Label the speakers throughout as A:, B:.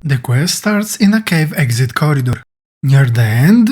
A: The quest starts in a cave exit corridor. Near the end,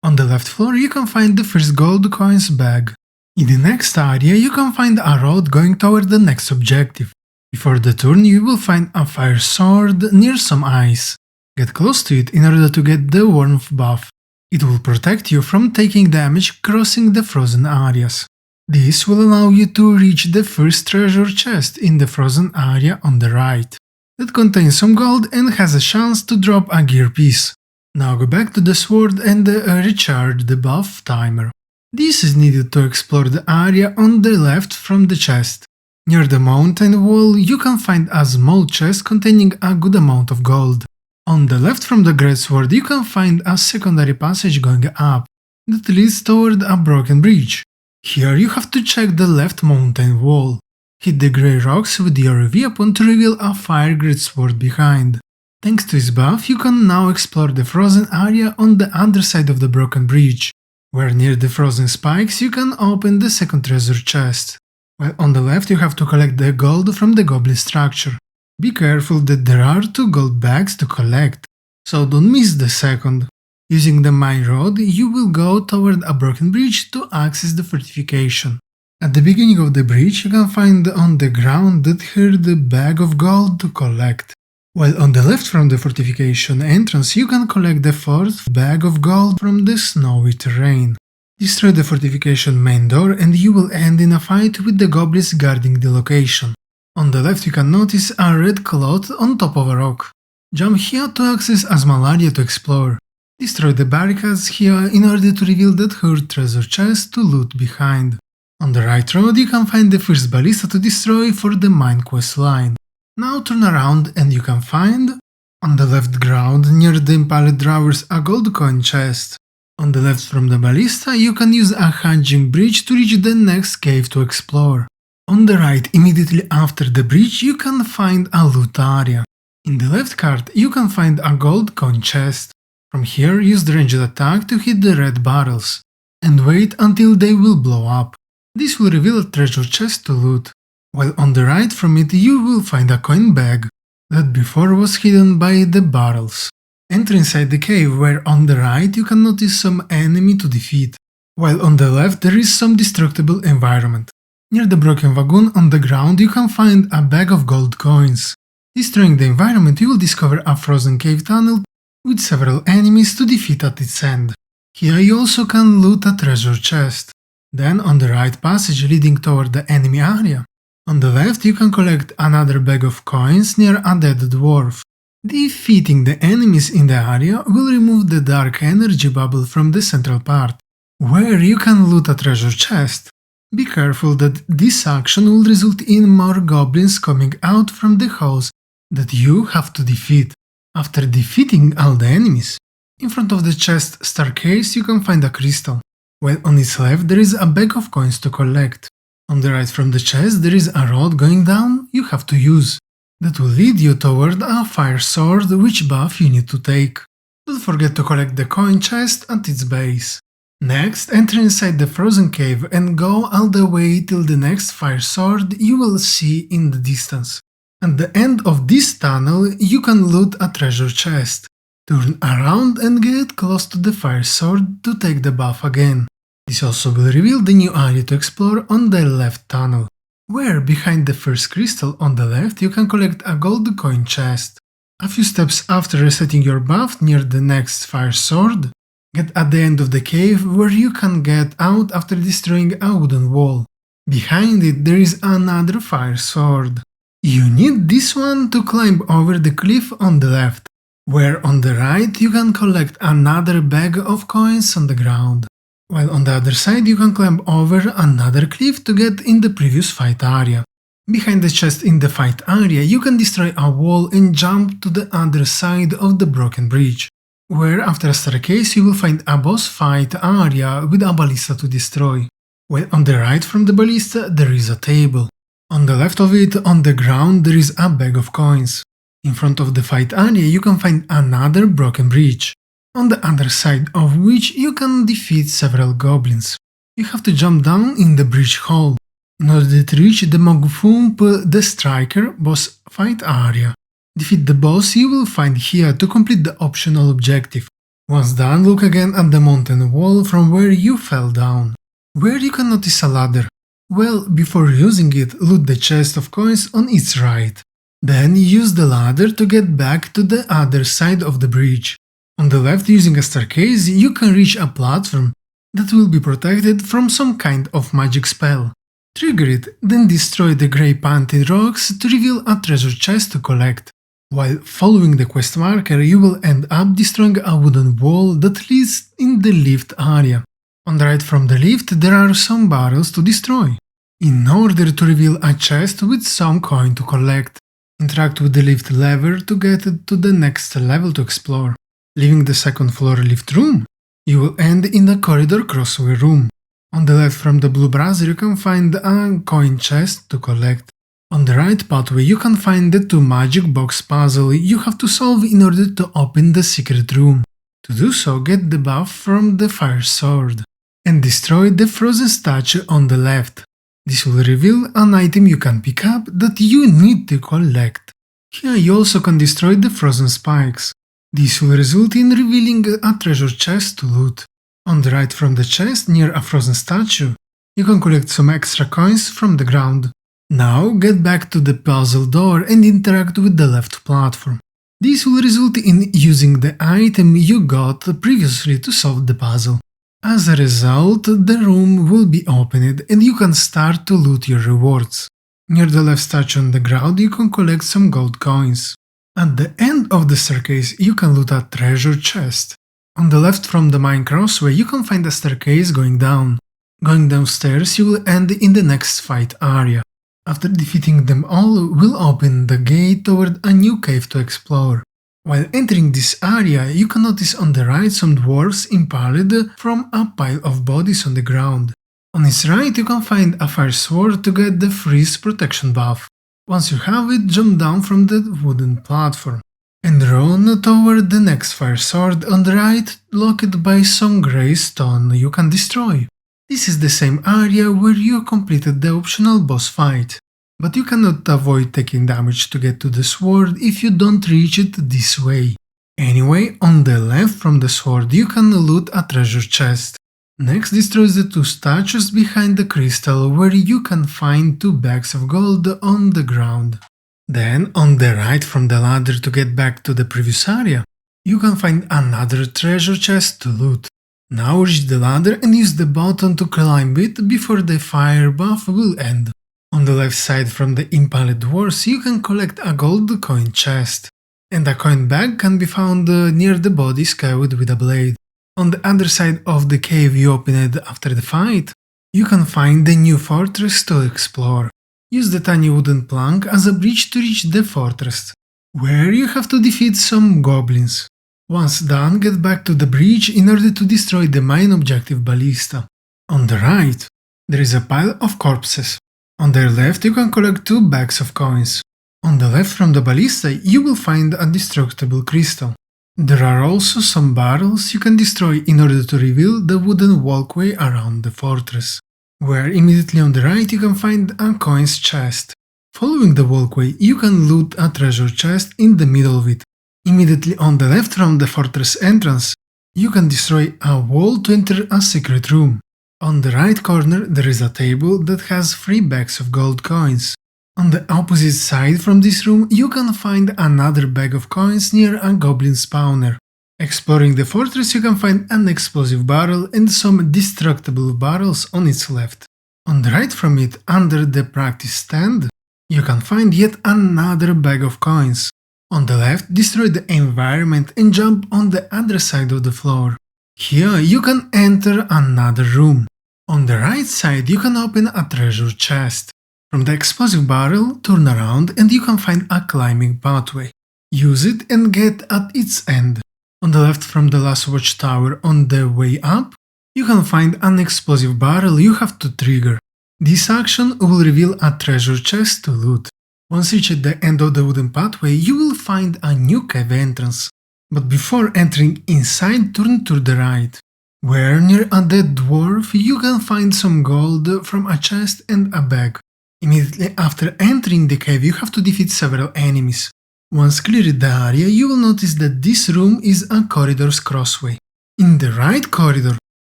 A: on the left floor you can find the first gold coins bag. In the next area you can find a road going toward the next objective. Before the turn you will find a fire sword near some ice. Get close to it in order to get the warmth buff. It will protect you from taking damage crossing the frozen areas. This will allow you to reach the first treasure chest in the frozen area on the right. That contains some gold and has a chance to drop a gear piece. Now go back to the sword and recharge the buff timer. This is needed to explore the area on the left from the chest. Near the mountain wall you can find a small chest containing a good amount of gold. On the left from the greatsword you can find a secondary passage going up that leads toward a broken bridge. Here you have to check the left mountain wall. Hit the grey rocks with your weapon to reveal a fire greatsword behind. Thanks to his buff you can now explore the frozen area on the other side of the broken bridge, where near the frozen spikes you can open the second treasure chest. While on the left you have to collect the gold from the goblin structure. Be careful that there are 2 gold bags to collect, so don't miss the second. Using the mine road you will go toward a broken bridge to access the fortification. At the beginning of the bridge you can find on the ground that here the bag of gold to collect. While on the left from the fortification entrance you can collect the 4th bag of gold from the snowy terrain. Destroy the fortification main door and you will end in a fight with the goblins guarding the location. On the left you can notice a red cloth on top of a rock. Jump here to access a small area to explore. Destroy the barricades here in order to reveal that third treasure chest to loot behind. On the right road you can find the first ballista to destroy for the mine quest line. Now turn around and you can find, on the left ground near the pallet drawers, a gold coin chest. On the left from the ballista you can use a hanging bridge to reach the next cave to explore. On the right immediately after the bridge you can find a loot area. In the left cart you can find a gold coin chest. From here use the ranged attack to hit the red barrels, and wait until they will blow up. This will reveal a treasure chest to loot, while on the right from it you will find a coin bag that before was hidden by the barrels. Enter inside the cave where on the right you can notice some enemy to defeat, while on the left there is some destructible environment. Near the broken wagon on the ground you can find a bag of gold coins. Destroying the environment you will discover a frozen cave tunnel with several enemies to defeat at its end. Here you also can loot a treasure chest. Then on the right passage leading toward the enemy area. On the left you can collect another bag of coins near a dead dwarf. Defeating the enemies in the area will remove the dark energy bubble from the central part, where you can loot a treasure chest. Be careful that this action will result in more goblins coming out from the holes that you have to defeat. After defeating all the enemies, in front of the chest staircase you can find a crystal, while on its left there is a bag of coins to collect. On the right from the chest there is a road going down you have to use, that will lead you toward a fire sword which buff you need to take. Don't forget to collect the coin chest at its base. Next, enter inside the frozen cave and go all the way till the next fire sword you will see in the distance. At the end of this tunnel you can loot a treasure chest. Turn around and get close to the fire sword to take the buff again. This also will reveal the new area to explore on the left tunnel, where behind the first crystal on the left you can collect a gold coin chest. A few steps after resetting your buff near the next fire sword, get at the end of the cave where you can get out after destroying a wooden wall. Behind it there is another fire sword. You need this one to climb over the cliff on the left, where on the right you can collect another bag of coins on the ground, while on the other side you can climb over another cliff to get in the previous fight area. Behind the chest in the fight area you can destroy a wall and jump to the other side of the broken bridge, where after a staircase you will find a boss fight area with a ballista to destroy, while on the right from the ballista there is a table. On the left of it, on the ground, there is a bag of coins. In front of the fight area you can find another broken bridge, on the other side of which you can defeat several goblins. You have to jump down in the bridge hole in order to reach the Mogfump the Striker boss fight area. Defeat the boss you will find here to complete the optional objective. Once done, look again at the mountain wall from where you fell down. Where you can notice a ladder. Well, before using it, loot the chest of coins on its right. Then use the ladder to get back to the other side of the bridge. On the left, using a staircase, you can reach a platform that will be protected from some kind of magic spell. Trigger it, then destroy the grey painted rocks to reveal a treasure chest to collect. While following the quest marker, you will end up destroying a wooden wall that leads in the lift area. On the right from the lift, there are some barrels to destroy. In order to reveal a chest with some coin to collect, interact with the lift lever to get to the next level to explore. Leaving the second floor lift room, you will end in the corridor crossway room. On the left from the blue brazier you can find a coin chest to collect. On the right pathway you can find the two magic box puzzle you have to solve in order to open the secret room. To do so, get the buff from the fire sword and destroy the frozen statue on the left. This will reveal an item you can pick up that you need to collect. Here you also can destroy the frozen spikes. This will result in revealing a treasure chest to loot. On the right from the chest, near a frozen statue, you can collect some extra coins from the ground. Now get back to the puzzle door and interact with the left platform. This will result in using the item you got previously to solve the puzzle. As a result, the room will be opened and you can start to loot your rewards. Near the left statue on the ground you can collect some gold coins. At the end of the staircase you can loot a treasure chest. On the left from the mine crossway you can find a staircase going down. Going downstairs you will end in the next fight area. After defeating them all, we'll open the gate toward a new cave to explore. While entering this area, you can notice on the right some dwarves impaled from a pile of bodies on the ground. On its right you can find a fire sword to get the freeze protection buff. Once you have it, jump down from the wooden platform and run toward the next fire sword on the right, blocked by some grey stone you can destroy. This is the same area where you completed the optional boss fight, but you cannot avoid taking damage to get to the sword if you don't reach it this way. Anyway, on the left from the sword you can loot a treasure chest. Next, destroy the two statues behind the crystal where you can find 2 bags of gold on the ground. Then, on the right from the ladder to get back to the previous area, you can find another treasure chest to loot. Now reach the ladder and use the button to climb it before the fire buff will end. On the left side from the impaled dwarves you can collect a gold coin chest, and a coin bag can be found near the body scaled with a blade. On the other side of the cave you opened after the fight, you can find the new fortress to explore. Use the tiny wooden plank as a bridge to reach the fortress, where you have to defeat some goblins. Once done, get back to the bridge in order to destroy the main objective ballista. On the right, there is a pile of corpses. On their left you can collect 2 bags of coins. On the left from the ballista you will find a destructible crystal. There are also some barrels you can destroy in order to reveal the wooden walkway around the fortress, where immediately on the right you can find a coins chest. Following the walkway you can loot a treasure chest in the middle of it. Immediately on the left from the fortress entrance, you can destroy a wall to enter a secret room. On the right corner there is a table that has 3 bags of gold coins. On the opposite side from this room you can find another bag of coins near a goblin spawner. Exploring the fortress you can find an explosive barrel and some destructible barrels on its left. On the right from it, under the practice stand, you can find yet another bag of coins. On the left, destroy the environment and jump on the other side of the floor. Here you can enter another room. On the right side you can open a treasure chest. From the explosive barrel, turn around and you can find a climbing pathway. Use it and get at its end. On the left from the last watchtower on the way up, you can find an explosive barrel you have to trigger. This action will reveal a treasure chest to loot. Once reached at the end of the wooden pathway, you will find a new cave entrance. But before entering inside, turn to the right, where near a dead dwarf you can find some gold from a chest and a bag. Immediately after entering the cave you have to defeat several enemies. Once cleared the area, you will notice that this room is a corridor's crossway. In the right corridor,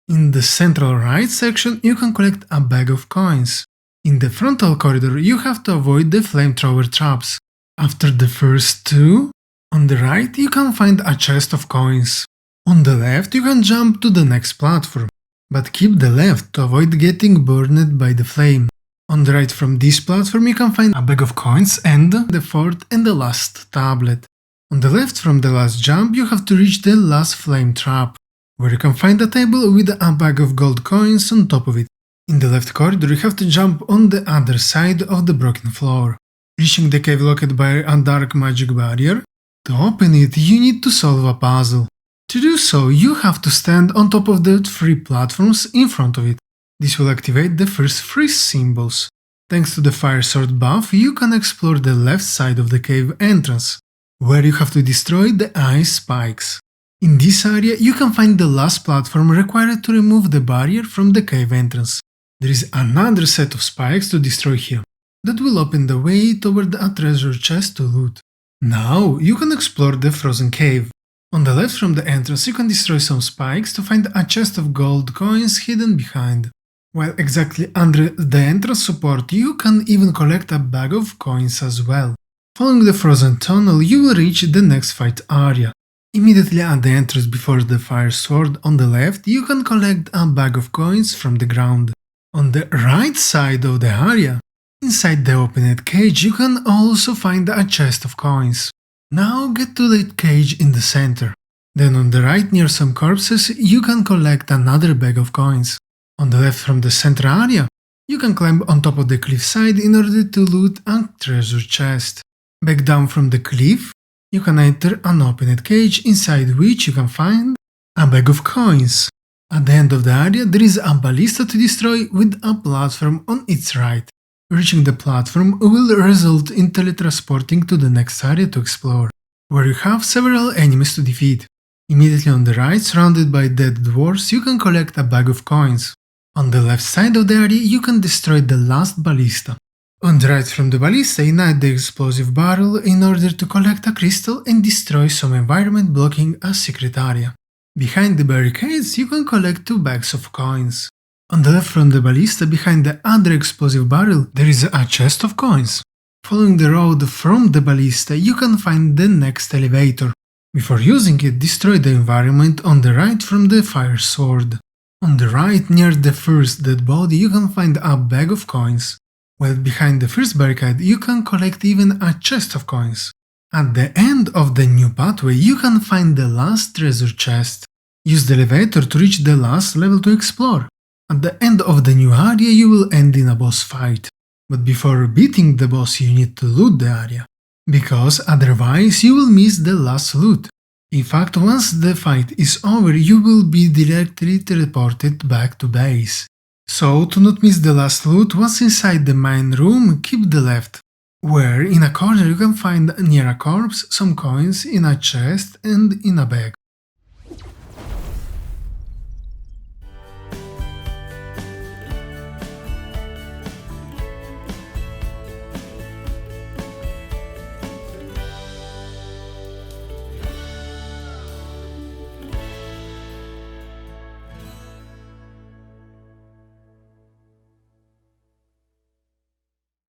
A: in the central right section, you can collect a bag of coins. In the frontal corridor, you have to avoid the flamethrower traps. After the first two, on the right you can find a chest of coins. On the left you can jump to the next platform, but keep the left to avoid getting burned by the flame. On the right from this platform you can find a bag of coins and the fourth and the last tablet. On the left from the last jump you have to reach the last flame trap, where you can find a table with a bag of gold coins on top of it. In the left corridor you have to jump on the other side of the broken floor, reaching the cave locked by a dark magic barrier. To open it you need to solve a puzzle. To do so you have to stand on top of the 3 platforms in front of it. This will activate the first 3 symbols. Thanks to the fire sword buff you can explore the left side of the cave entrance, where you have to destroy the ice spikes. In this area you can find the last platform required to remove the barrier from the cave entrance. There is another set of spikes to destroy here, that will open the way toward a treasure chest to loot. Now you can explore the frozen cave. On the left from the entrance you can destroy some spikes to find a chest of gold coins hidden behind. While exactly under the entrance support you can even collect a bag of coins as well. Following the frozen tunnel you will reach the next fight area. Immediately at the entrance before the fire sword on the left you can collect a bag of coins from the ground. On the right side of the area, inside the opened cage you can also find a chest of coins. Now get to the cage in the center. Then on the right near some corpses you can collect another bag of coins. On the left from the center area, you can climb on top of the cliffside in order to loot a treasure chest. Back down from the cliff, you can enter an opened cage inside which you can find a bag of coins. At the end of the area there is a ballista to destroy with a platform on its right. Reaching the platform will result in teletransporting to the next area to explore, where you have several enemies to defeat. Immediately on the right, surrounded by dead dwarves, you can collect a bag of coins. On the left side of the area you can destroy the last ballista. On the right from the ballista, ignite the explosive barrel in order to collect a crystal and destroy some environment blocking a secret area. Behind the barricades you can collect 2 bags of coins. On the left from the ballista, behind the other explosive barrel, there is a chest of coins. Following the road from the ballista you can find the next elevator. Before using it, destroy the environment on the right from the fire sword. On the right near the first dead body you can find a bag of coins, while behind the first barricade you can collect even a chest of coins. At the end of the new pathway you can find the last treasure chest. Use the elevator to reach the last level to explore. At the end of the new area you will end in a boss fight, but before beating the boss you need to loot the area, because otherwise you will miss the last loot. In fact, once the fight is over you will be directly teleported back to base. So to not miss the last loot, once inside the main room keep the left, where in a corner you can find near a corpse some coins in a chest and in a bag.